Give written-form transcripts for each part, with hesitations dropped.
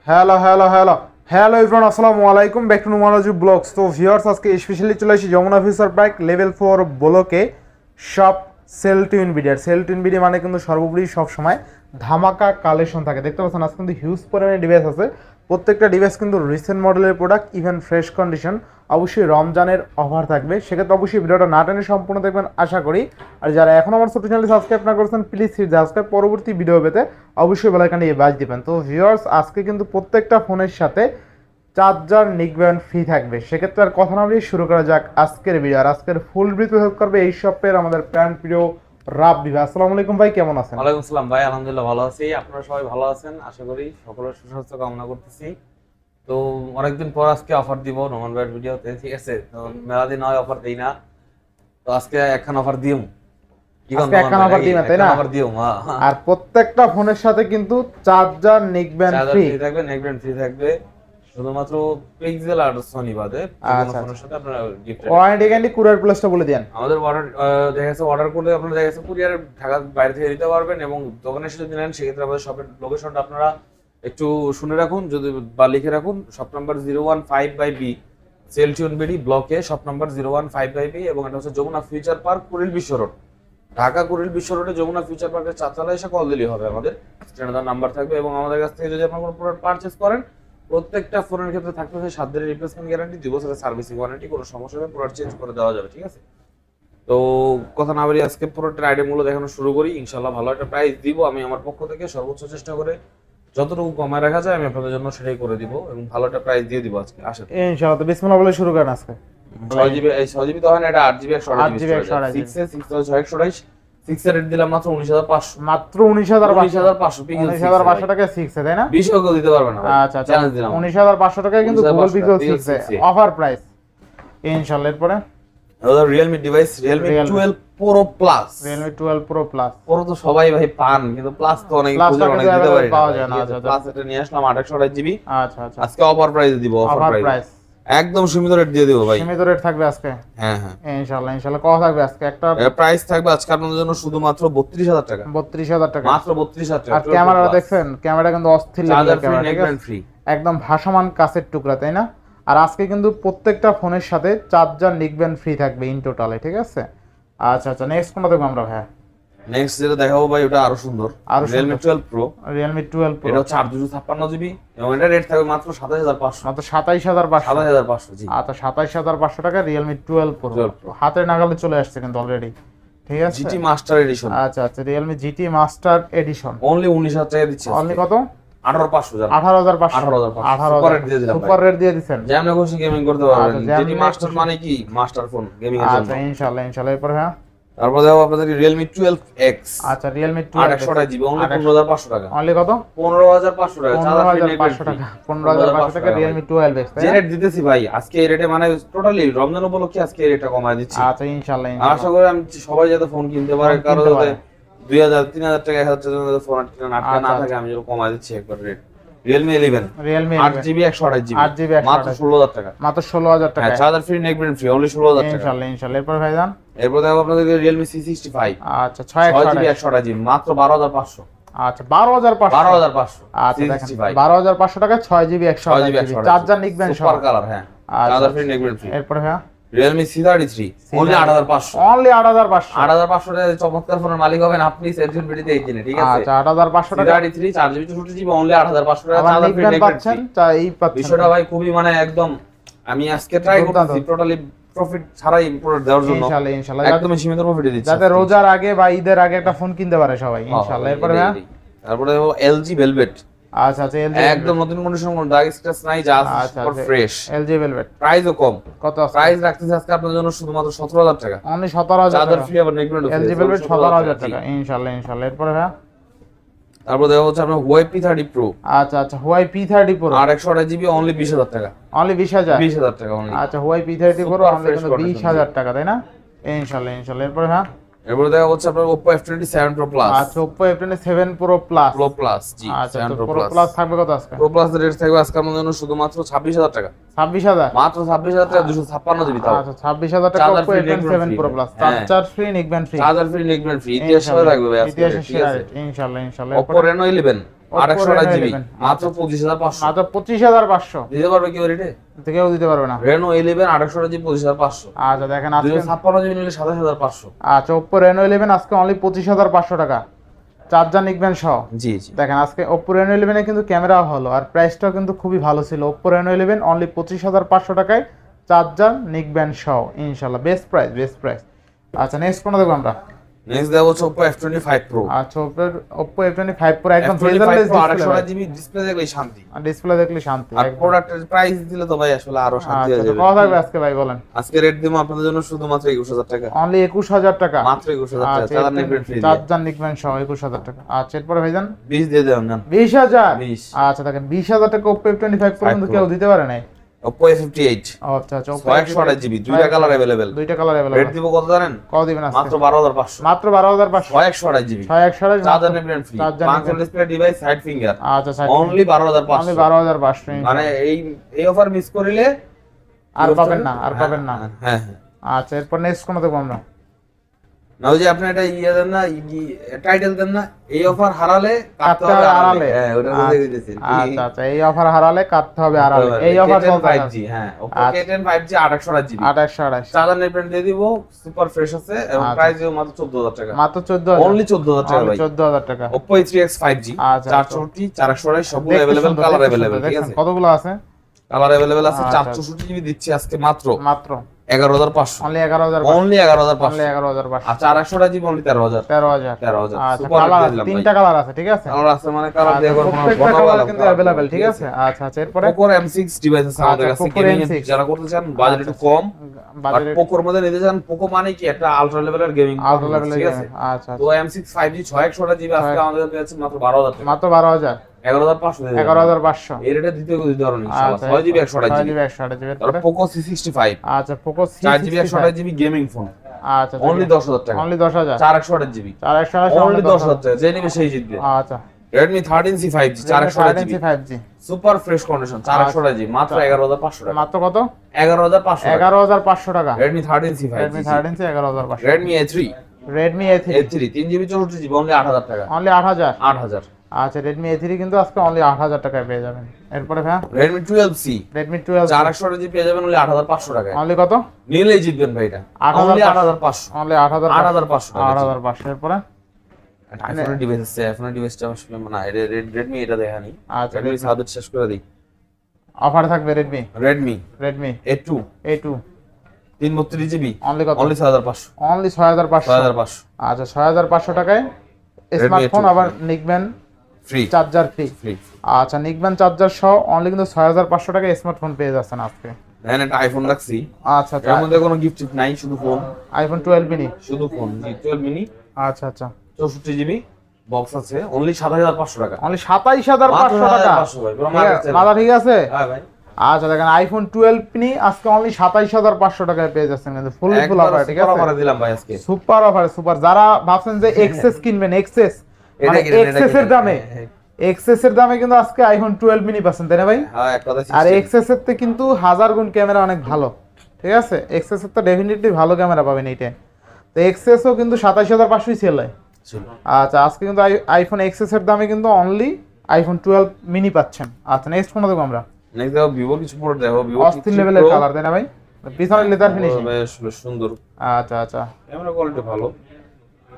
Hello hello hello hello everyone, আসসালামু আলাইকুম, back to নুমারোজি ব্লগস। তো ভিউয়ার্স, আজকে স্পেশালি চলে আসি যমুনা ফিউচার পার্ক লেভেল 4 ব্লকে শপ সেল টু ইনভিডিয়ার। সেল টু ইনভিডিয়া মানে কিন্তু সর্বোপরি সবসময় ধামাকা কালেকশন থাকে। দেখতে পাচ্ছেন আজ কিন্তু হিউজ পরিমাণে ডিভাইস আছে। প্রত্যেকটা ডিভাইস কিন্তু রিসেন্ট মডেলের প্রোডাক্ট, ইভেন ফ্রেশ কন্ডিশন। অবশ্যই রমজানের অফার থাকবে, সেক্ষেত্রে অবশ্যই ভিডিওটা না টেনে সম্পূর্ণ দেখবেন আশা করি। আর যারা এখন আমার ছোট চ্যানেলটি সাবস্ক্রাইব না করেছেন, প্লিজ সাবস্ক্রাইব, পরবর্তী ভিডিও পেতে অবশ্যই বেল আইকনটি বাজ দিবেন। তো ভিউয়ার্স, আজকে কিন্তু প্রত্যেকটা ফোনের সাথে চার্জার নিকব্যান্ড ফ্রি থাকবে। সেক্ষেত্রে আর কথা না বলে শুরু করা যাক আজকের ভিডিও। আর আজকের ফুল ভিডিও হেল্প করবে এই শপের আমাদের প্যান্ট প্রিয় রাব্বি ভাই। আসসালামু আলাইকুম ভাই, কেমন আছেন? ওয়ালাইকুম আসসালাম ভাই, আলহামদুলিল্লাহ ভালো আছি। আপনারা সবাই ভালো আছেন আশা করি। সকলের সুস্বাস্থ্য কামনা করতেছি। তো অনেকদিন পর আজকে অফার দিব নোমান ভাইয়ের ভিডিওতে, ঠিক আছে? তো মেলা দিন হয় অফার দেই না, তো আজকে একখান অফার দিম। আজকে একখান অফার দিবেন তাই না? অফার দিও। আর প্রত্যেকটা ফোনের সাথে কিন্তু চার্জার নিকব্যান্ড ফ্রি থাকবে, নেকব্যান্ড ফ্রি থাকবে, শুধুমাত্র পিক্সেল আর সনি বাদে। আচ্ছা, ফোনের সাথে আপনারা গিফট ওয়ারেন্টি গ্যারান্টি কুরিয়ার প্লাসটা বলে দেন। আমাদের অর্ডার দেখা যাচ্ছে, অর্ডার করলে আপনারা দেখা যাচ্ছে কুরিয়ার ঢাকার বাইরে থেকে দিতে পারবেন, এবং দোকানে এসে যদি নেন সেক্ষেত্রে আমাদের শপের লোকেশনটা আপনারা একটু শুনে রাখুন যদি বা লিখে রাখুন। Shop number 015/B, sell to ইনভিডি ব্লকে শপ নাম্বার 015/B, এবং এটা হচ্ছে যমুনা ফিউচার পার্ক, কুড়িল বিশ্ব রোড, ঢাকা কুড়িল বিশ্ব রোডে যমুনা ফিউচার পার্কের চারতলায় এসে কল দিলেই হবে। আমাদের স্ট্যান্ডার্ড নাম্বার থাকবে, এবং আমাদের কাছ থেকে যদি আপনারা কোনো প্রোডাক্ট পারচেজ করেন, প্রত্যেকটা ফোনের ক্ষেত্রে থাকবে 7 দিনের রিপ্লেসমেন্ট গ্যারান্টি, 2 বছরের সার্ভিসিং ওয়ারেন্টি। কোনো সমস্যা হলে প্রোডাক্ট চেঞ্জ করে দেওয়া যাবে, ঠিক আছে? তো কথা না বলি, আজকে প্রোডাক্টের আইটেমগুলো দেখানো শুরু করি। ইনশাআল্লাহ ভালো একটা প্রাইস দিব আমি আমার পক্ষ থেকে, সর্বোচ্চ চেষ্টা করে যতটুকু কমায় রাখা যায় আমি আপনাদের জন্য সেটাই করে দিব, এবং ভালো একটা প্রাইস দিয়ে দিব আজকে। আসেন ইনশাআল্লাহ। তো বিসমিল্লাহ বলে শুরু করেন আজকে। 6GB তো হয় না, এটা 8GB 128GB 6 6 রেট দিলাম মাত্র 19500, মাত্র 19500 টাকা 6 তাই না? 20 টাকা দিতে পারবেন না। আচ্ছা আচ্ছা, 19500 টাকায় কিন্তু গুগল পিক্সেল 6 অফার প্রাইস ইনশাআল্লাহ। এরপরে আমাদের Realme device Realme 12 Pro Plus। Realme 12 Pro Plus Pro তো সবাই ভাই পান, কিন্তু প্লাস তো অনেক খুঁজে অনেক দিতে পারি না, পাওয়া যায় না। আচ্ছা প্লাস এটা নিয়ে আসলাম 828GB। আচ্ছা আচ্ছা, আজকে অফার প্রাইস দিব, অফার প্রাইস একদম সীমিত রেট দিয়ে দেব ভাই। সীমিত রেট থাকবে আজকে? হ্যাঁ হ্যাঁ ইনশাআল্লাহ। ইনশাআল্লাহ কত থাকবে আজকে? একটা প্রাইস থাকবে আজকে আপনাদের জন্য শুধুমাত্র 32000 টাকা। 32000 টাকা, মাত্র 32000 টাকা। আর ক্যামেরা দেখছেন, ক্যামেরা কিন্তু অস্থির লাগে, ক্যামেরা ফ্রি, একদম ভাসমান কাচের টুকরা তাই না? আর আজকে কিন্তু প্রত্যেকটা ফোনের সাথে চার্জার নিকব্যান্ড ফ্রি থাকবে ইন টোটালে, ঠিক আছে? আচ্ছা আচ্ছা, নেক্সট কোনটা দেখব আমরা ভাই? নেক্সট যেটা দেখাবো ভাই ওটা আরো সুন্দর, Realme 12 Pro। Realme 12 Pro এটা হচ্ছে 856GB, এবং এটা রেট থাকবে মাত্র 27500। মাত্র 27500? 27500 জি। আচ্ছা, 27500 টাকা Realme 12 Pro হাতের নাগালে চলে আসছে কিন্তু অলরেডি, ঠিক আছে? GT master edition. আচ্ছা আচ্ছা, Realme GT master edition only 19000 টাকা দিচ্ছি। অনলি কত? 18500। 18500 সুপার রেট দিয়ে দিলাম, সুপার রেট দিয়ে দিবেন। যেমন খুশি গেমিং করতে পারবেন। GT মাস্টার মানে কি? মাস্টার ফোন গেমিং এর জন্য। আচ্ছা ইনশাআল্লাহ ইনশাআল্লাহ। এরপর হ্যাঁ, তারপর দেখো আপনাদের Realme 12X। আচ্ছা, Realme 12X 828GB অনলি 15500 টাকা। অনলি কত? 15500 টাকা। 15500 টাকা, 15500 টাকা Realme 12X। যে রেট দিতেছি ভাই আজকে এই রেটে, মানে টোটালি রমজান উপলক্ষে আজকে এই রেটটা কমায় দিচ্ছি। আচ্ছা ইনশাআল্লাহ। আশা করি আমি সবাই যাতে ফোন কিনতে পারে, কারণ যাতে 2000 3000 টাকা 1000 টাকা ফোন আটকা না থাকে, আমি যেন কমায় দিচ্ছি একবার রেট। Realme 11 8GB 128GB মাত্র 16000 টাকা। মাত্র 16000 টাকা। হ্যাঁ, charger free, neckband free, only 16000 টাকা। ইনশাআল্লাহ ইনশাআল্লাহ। এরপর ভাইজান, এরপর দেখো আপনাদের Realme C65। আচ্ছা 6GB 128GB মাত্র 12500। আচ্ছা 12500। 12500 আচ্ছা দেখেন 12500 টাকা 6GB 128GB charger neckband super colour. হ্যাঁ, চার্জার ফ্রি, নেকব্যান্ড ফ্রি। এরপর হ্যাঁ, Realme C33 অনলি 8500। অনলি 8500। 8500 টাকায় চমৎকার ফোনের মালিক হবেন আপনি সেলফোন ভিডিওতে এই দিনে, ঠিক আছে? আচ্ছা 8500 টাকা 33 4GB 64GB অনলি 8500 টাকা। চার্জার ফ্রি, নেকব্যান্ড পাচ্ছেন, এই পাচ্ছেন। বিষয়টা ভাই খুবই মানে একদম, আমি আজকে ট্রাই করতেছি টোটালি প্রফিট ছাড়াই প্রোডাক্ট দেওয়ার জন্য। ইনশাআল্লাহ ইনশাআল্লাহ, একদম সীমিত প্রফিট দিচ্ছি যাতে রোজার আগে বা ঈদের আগে একটা ফোন কিনতে পারে সবাই ইনশাআল্লাহ। এরপর হ্যাঁ, তারপরে LG Velvet। আচ্ছা আচ্ছা, LG একদম নতুন কন্ডিশন, কোনো দাগ স্ক্র্যাচ নাই, just for fresh. LG Velvet প্রাইসও কম। কত আছে? প্রাইস রাখতেছি আজকে আপনাদের জন্য শুধুমাত্র 17000 টাকা। অনলি 17000 চার্জার টাকা ফ্রি, আবার নেকব্যান্ড ফ্রি। LG Velvet 17000 টাকা ইনশাআল্লাহ ইনশাআল্লাহ। এরপর হ্যাঁ, তারপর দেখা হচ্ছে আপনার Huawei P30 Pro। আচ্ছা আচ্ছা, Huawei P30 Pro 828GB only 20000 টাকা। অনলি 20000 টাকা অনলি। আচ্ছা, Huawei P30 Pro অনলি 20000 টাকা তাই না? ইনশাআল্লাহ ইনশাআল্লাহ। এরপর হ্যাঁ, এরপর দেখা হচ্ছে আপনার Oppo F27 Pro Plus। আচ্ছা, Oppo F27 Pro Plus জি। আচ্ছা, Pro Plus থাকবে কত আজকে? Pro Plus এর রেট থাকবে আজকে আমাদের জন্য শুধুমাত্র 26000 টাকা। 26000 মাত্র 26000 টাকা, 256GB তাও। আচ্ছা 26000 টাকা Oppo F27 Pro Plus charger free, neckband free. Charger free, neckband free, ইতিহাস সাথে থাকবে ভাই আজকে, ইতিহাস ঠিক আছে? ইনশাআল্লাহ ইনশাআল্লাহ। Oppo Reno 11 828 জিবি মাত্র 25500, মাত্র 25500 দিতে পারবে কেউ রেটে? কেউ দিতে পারবে না। Reno 11 828 GB 25500। আচ্ছা দেখেন আজকে 256 জিবি নিলে 27500। আচ্ছা Oppo Reno 11 আজকে অনলি 25500 টাকা, চার্জার নিকবেন সহ। জি জি, দেখেন আজকে Oppo Reno 11 এ কিন্তু ক্যামেরাও ভালো আর প্রাইসটাও কিন্তু খুবই ভালো ছিল। Oppo Reno 11 অনলি 25500 টাকায় চার্জার নিকবেন সহ, ইনশাআল্লাহ বেস্ট প্রাইস। আচ্ছা নেক্সট কোন দেখব আমরা? নেক্সট দেখো হচ্ছে Oppo F25 Pro। আচ্ছা Oppo F25 Pro একদম বেজেললেস ডিসপ্লে, জিবি ডিসপ্লে দেখলে শান্তি, আর ডিসপ্লে দেখলে শান্তি। আর প্রোডাক্টের প্রাইস দিলে তো ভাই আসলে আরো শান্তি হয়ে যাবে। কত থাকবে আজকে ভাই বলেন? আজকে রেট দিমু আপনাদের জন্য শুধুমাত্র 21000 টাকা, অনলি 21000 টাকা, মাত্র 21000 টাকা, চার্জার নিকবেন ফ্রি, চার্জার নিকবেন সহ 21000 টাকা। আচ্ছা এরপর ভাইজান 20 দিয়ে দেন না, 20000। 20। আচ্ছা দেখেন 20000 টাকা Oppo F25 Pro কিন্তু কেউ দিতে পারে নাই। Oppo A58 আচ্ছা আচ্ছা Oppo 128 জিবি, দুইটা কালার अवेलेबल, দুইটা কালার রেট अवेलेबल। দিব কত জানেন? কত দিবেন আজকে? মাত্র 12500, মাত্র 12500, 128 জিবি, 128 চার্জার নিকবেন free, charger 5 display device side finger, আচ্ছা স্যার অনলি 12500, অনলি 12500। মানে এই অফার মিস করিলে আর পাবেন না, আর পাবেন না। হ্যাঁ। আচ্ছা এরপর নেক্সট কোন দেখব আমরা? না ওই যে আপনি এটা ইয়ে দেন না, টাইটেল দেন না, এই অফার হারালে কাটতে হবে আড়ালে। হ্যাঁ ওটা বুঝে গেছেন। আচ্ছা আচ্ছা এই অফার হারালে কাটতে হবে আড়ালে, এই অফার চলছে 5G। হ্যাঁ Oppo K10 5G 828 GB, 2828, charger নেবেন দিয়ে দিব, সুপার ফ্রেশ আছে এবং প্রাইস দিব মাত্র 14000 টাকা, মাত্র 14000, অনলি 14000 টাকা ভাই, 14000 টাকা। Oppo A3X 5G আচ্ছা, 464 428 সবগুলো अवेलेबल, কালার अवेलेबल, ঠিক আছে? কতগুলো আছে? কালার अवेलेबल আছে 464 জিবি দিচ্ছি আজকে মাত্র 11500, অনলি 11000, অনলি 11500, অনলি 11500। আর 428 জিবি অনলি 13000, 13000। আচ্ছা সুপার কালার দিলাম ভাই, তিনটা কালার আছে, ঠিক আছে? কালার আছে মানে কালার দিয়ে কোনো প্রত্যেকটা কালার কিন্তু अवेलेबल, ঠিক আছে? আচ্ছা আচ্ছা এরপর Poco M6 ডিভাইস আছে আমাদের কাছে, Poco গেমিং M6 যারা করতে চান, বাজেট একটু কম, বাট বাজারে পোকোর মধ্যে নিতে চান, পোকো মানে কি একটা আলট্রা লেভেলের গেমিং, আউট লেভেলে, ঠিক আছে? আচ্ছা তো M6 5G 628 জিবি আজকে আমাদের কাছে আছে মাত্র 12000 টাকা, মাত্র 12000, 11500, 11500। এই রেটে দিতে পারবেন ইনশাআল্লাহ। আচ্ছা 6 জিবি 128 জিবি, 128 জিবি। তারপর পোকো C65, আচ্ছা Poco 4 GB 128 GB gaming phone, আচ্ছা অনলি 10000 টাকা, অনলি 10000, 428 জিবি, 4128 অনলি 10000 টাকা, যে নিবে সেই জিতবে। আচ্ছা Redmi 13C 5G 428 GB 5G super fresh condition 428 GB মাত্র 11500 টাকা, মাত্র কত? 11500 টাকা, 11500 টাকা। Redmi 13C 5G, Redmi 13C 11500। Redmi A3 Redmi A3 3 GB 64 GB only 8000 টাকা, অনলি 8000। 8000। আচ্ছা Redmi A3 কিন্তু আজকে অনলি 8000 টাকায় পেয়ে যাবেন। এরপরে ভাই Redmi 12C Redmi 12 428 জিবি পেয়ে যাবেন অনলি 8500 টাকায়, অনলি কত? নিলেই জিতবেন ভাই, এটা অনলি 8500, অনলি 8500, 8500 টাকা। 8500। এরপরে আইফোনের ডিভাইস আছে, আইফোনের ডিভাইসটা আসলে মানে Redmi এটা দেখানি। আচ্ছা Redmi সাবজেক্ট শেষ করে দিই, অফার থাকবে Redmi Redmi A2 332 GB only কত? Only 6500, only 6500। 6500 আচ্ছা 6500 টাকায় স্মার্টফোন, আবার নিকবেন ফ্রি, চার্জার ফ্রি। ফ্রি। আচ্ছা নিকবেন চার্জার সহ অনলি কিন্তু 6500 টাকায় স্মার্টফোন পেয়ে যাচ্ছেন আজকে। দেখেন একটা আইফোন রাখছি, আচ্ছা এর মধ্যে কোনো গিফট নাই, শুধু ফোন, আইফোন 12 মিনি। শুধু ফোন, জি 12 মিনি, আচ্ছা আচ্ছা 64 জিবি বক্স আছে, অনলি 7500 টাকা, অনলি 27500 টাকা। মাথা ঠিক আছে? হ্যাঁ ভাই, আচ্ছা দেখেন আইফোন 12 মিনি আজকে অনলি 27500 টাকায় পেয়ে যাচ্ছেন, কিন্তু ফুল অফার, ঠিক আছে? অফারে দিলাম ভাই আজকে, সুপার অফার, সুপার। যারা ভাবছেন যে এক্সেস কিনবেন, এক্সেস মানে এক্সেস এর দামে, এক্সেস এর দামে কিন্তু আজকে আইফোন 12 মিনি পাচ্ছেন, তাই না ভাই? হ্যাঁ এক কথা। আর এক্সেস এর তে কিন্তু 1000 গুণ ক্যামেরা অনেক ভালো, ঠিক আছে? এক্সেস এর তো ডেফিনেটলি ভালো ক্যামেরা পাবেন এইটা। তো এক্সেসও কিন্তু 27500ই সেল হয়। আচ্ছা আজকে কিন্তু আইফোন এক্সেস এর দামে কিন্তু অনলি আইফোন 12 মিনি পাচ্ছেন। আচ্ছা নেক্সট কোন দেখব আমরা? নেক্সট দেখো ভিভো কিছু প্রোডাক্ট দেখো, ভিভো অস্থির লেভেলের কালার, তাই না ভাই? পিছনে লেদার ফিনিশিং আসলে সুন্দর। আচ্ছা আচ্ছা ক্যামেরা কোয়ালিটি ভালো,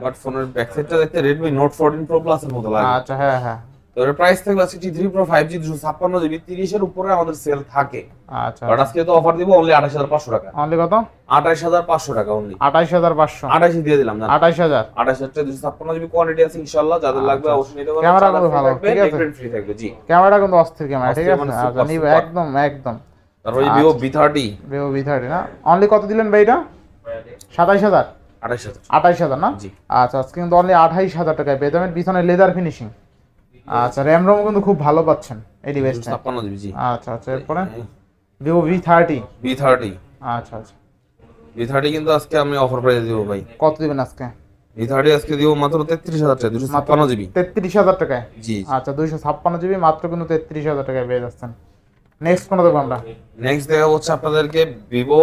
বাট ফোনের ব্যাক সাইডটা দেখতে Redmi Note 14 Pro Plus এর মতো লাগে। আচ্ছা হ্যাঁ হ্যাঁ। তো এর প্রাইস থাকবে আজকে T3 Pro 5G 256 জিবি, 30 এর উপরে আমাদের সেল থাকে। আচ্ছা বাট আজকে তো অফার দিব অনলি 28500 টাকা, অনলি কত? 28500 টাকা অনলি, 28500, 28 দিয়ে দিলাম না, 28000, 28000 টা 256 জিবি কোয়ান্টিটি আছে ইনশাআল্লাহ, যাদের লাগবে অবশ্যই নিতে পারবেন। ক্যামেরা কিন্তু ভালো, ঠিক আছে? নেকবেন ফ্রি থাকবে, জি ক্যামেরা কিন্তু অস্থির ক্যামেরা, ঠিক আছে? মানে আচ্ছা super, নিবে super। একদম একদম। তারপর এই Vivo V30 Vivo V30 না, অনলি কত দিলেন ভাই এটা? 27000, 28000, 28000 না? জি। আচ্ছা আজকে কিন্তু অনলি 28000 টাকায় পেয়ে যাবেন, পিছনে লেদার ফিনিশিং। আচ্ছা র‍্যাম রম কিন্তু খুব ভালো পাচ্ছেন এই ডিভাইসটা। 256 জিবি, জি। আচ্ছা আচ্ছা এরপরে Vivo V30। আচ্ছা আচ্ছা V30 কিন্তু আজকে আমি অফার প্রাইসে দিব ভাই। কত দিবেন আজকে? V30 আজকে দিব মাত্র 33000 টাকা, 256 জিবি, 33000 টাকায়। জি। আচ্ছা 256 জিবি মাত্র কিন্তু 33000 টাকায় পেয়ে যাচ্ছেন। নেক্সট কোন দেখব আমরা? নেক্সট দেখা হচ্ছে আপনাদেরকে Vivo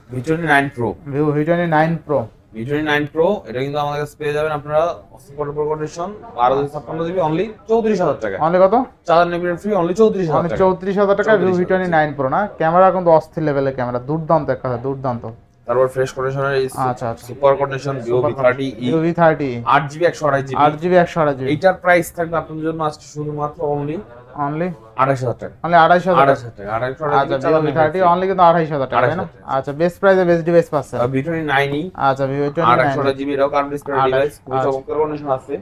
V29 Pro। Vivo V29 Pro V29 Pro এটা কিন্তু আমাদের কাছে পেয়ে যাবেন আপনারা সুপার কন্ডিশন 1256 জিবি অনলি 34000 টাকা। অনলি কত? Charger navigate free only 34000 only টাকা। 34000 টাকা ভিভো V29 Pro না? ক্যামেরা কিন্তু অস্থির লেভেলের ক্যামেরা, দুর্দান্ত একটা কথা, দুর্দান্ত। তারপর ফ্রেশ কন্ডিশনের আচ্ছা আচ্ছা, super condition Vivo V30e Vivo V30 8GB 128GB 8GB 128GB, এইটার প্রাইস থাকবে আপনাদের জন্য আজকে শুধুমাত্র অনলি অনলি 28000 টাকা। অনলি 28000 টাকা। 28000 টাকা আচ্ছা, ভিভো V30 অনলি কিন্তু 28000 টাকা, তাই না? 28000 আচ্ছা, বেস্ট প্রাইসে বেস্ট ডিভাইস পাচ্ছেন। V29e আচ্ছা, ভিভো 8 V29 128GB এটাও কার্ভ ডিসপ্লে ডিভাইস, খুবই চমৎকার কন্ডিশন আছে।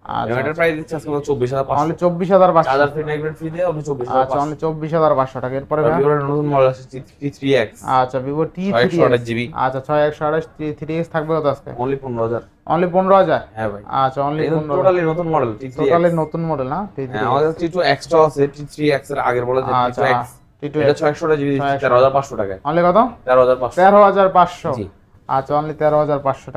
আচ্ছা, এটার প্রাইস দিচ্ছে আজকে 24500 only 24500। Charger free navigate free দিয়ে অনলি 24500। আচ্ছা, অনলি 24500 টাকা। এরপরে ভাই ভিভোর নতুন মডেল আছে T3X আচ্ছা, ভিভো T3X 128GB আচ্ছা, 6128 T3X থাকবে কত আজকে? অনলি 15000। অনলি 15000। হ্যাঁ ভাই, আচ্ছা, অনলি এটা 15000। টোটালি নতুন মডেল T3X। টোটালি নতুন মডেল না T3X? হ্যাঁ, আমাদের T2X টা আছে, T3X এর আগের বলা যায় আচ্ছা, T2X। T2X এটা 6128GB 13500 টাকা। অনলি কত? 13500। 13500। জি। আচ্ছা, অনলি 13500।